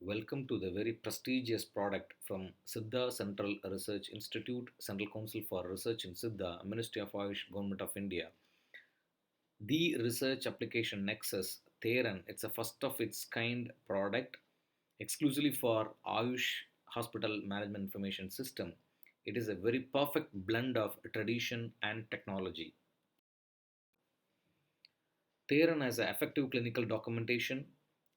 Welcome to the very prestigious product from Siddha Central Research Institute, Central Council for Research in Siddha, Ministry of Ayush, Government of India. The research application Nexus Theran, it's a first of its kind product exclusively for Ayush Hospital Management Information System. It is a very perfect blend of tradition and technology. Theron has effective clinical documentation,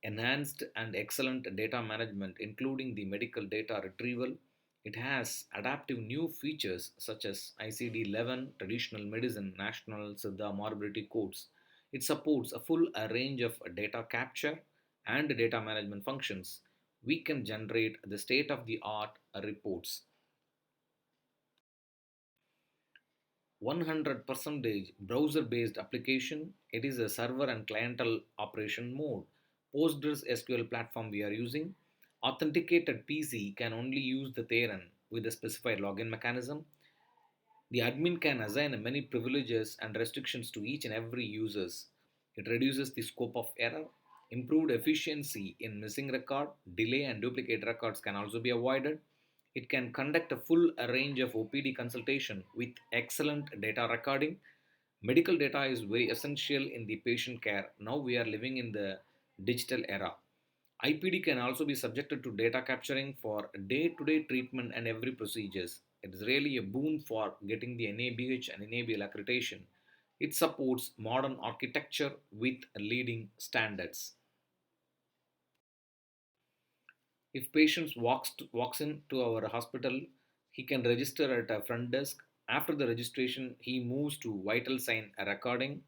enhanced and excellent data management, including the medical data retrieval. It has adaptive new features such as ICD 11, traditional medicine, national Siddha morbidity codes. It supports a full range of data capture and data management functions. We can generate the state of the art reports. 100% browser based application. It is a server and clientel operation mode. Postgres SQL platform we are using. Authenticated PC can only use the Theron with a specified login mechanism. The admin can assign many privileges and restrictions to each and every users. It reduces the scope of error. Improved efficiency in missing record, delay and duplicate records can also be avoided. It can conduct a full range of OPD consultation with excellent data recording. Medical data is very essential in the patient care. Now we are living in the digital era. IPD can also be subjected to data capturing for day-to-day treatment and every procedures. It is really a boon for getting the NABH and NABL accreditation. It supports modern architecture with leading standards. If patient walks into our hospital, he can register at a front desk. After the registration, he moves to vital sign recording.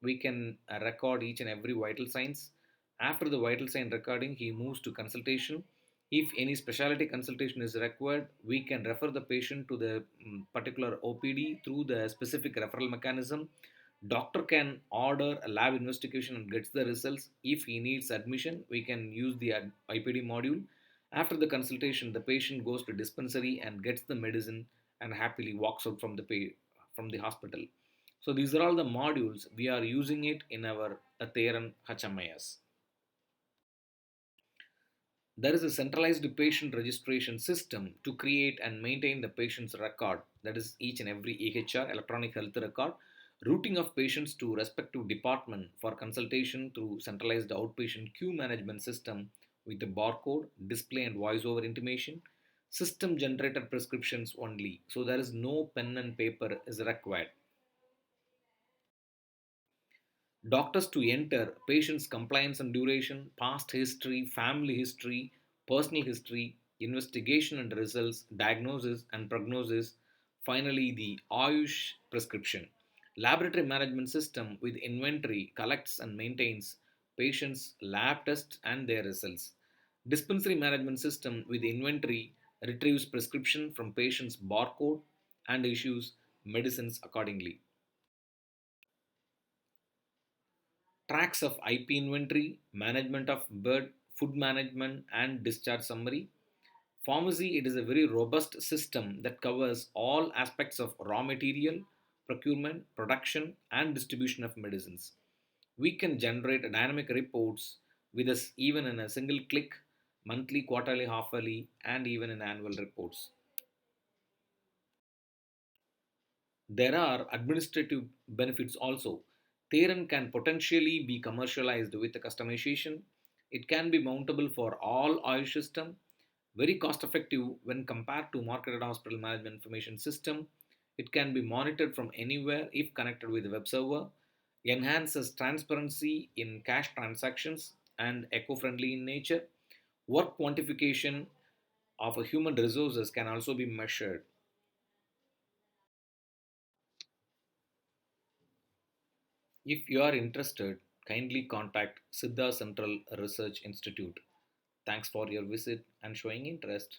We can record each and every vital signs. After the vital sign recording, he moves to consultation. If any specialty consultation is required, we can refer the patient to the particular OPD through the specific referral mechanism. Doctor can order a lab investigation and gets the results. If he needs admission, we can use the IPD module. After the consultation, the patient goes to dispensary and gets the medicine and happily walks out from the hospital. So these are all the modules we are using it in our Theran HMIS. There is a centralized patient registration system to create and maintain the patient's record, that is each and every EHR, electronic health record, routing of patients to respective department for consultation through centralized outpatient queue management system with the barcode, display and voice over intimation, system generated prescriptions only, so there is no pen and paper is required. Doctors to enter patient's compliance and duration, past history, family history, personal history, investigation and results, diagnosis and prognosis, finally the Ayush prescription. Laboratory management system with inventory collects and maintains patients' lab tests and their results. Dispensary management system with inventory retrieves prescription from patient's barcode and issues medicines accordingly. Tracks of IP inventory, management of bird, food management, and discharge summary. Pharmacy, it is a very robust system that covers all aspects of raw material, procurement, production, and distribution of medicines. We can generate dynamic reports with us even in a single click, monthly, quarterly, half yearly, and even in annual reports. There are administrative benefits also. Theron can potentially be commercialized with a customization. It can be mountable for all Ayush system, very cost effective when compared to marketed hospital management information system. It can be monitored from anywhere if connected with a web server, enhances transparency in cash transactions and eco-friendly in nature. Work quantification of a human resources can also be measured. If you are interested, kindly contact Siddha Central Research Institute. Thanks for your visit and showing interest.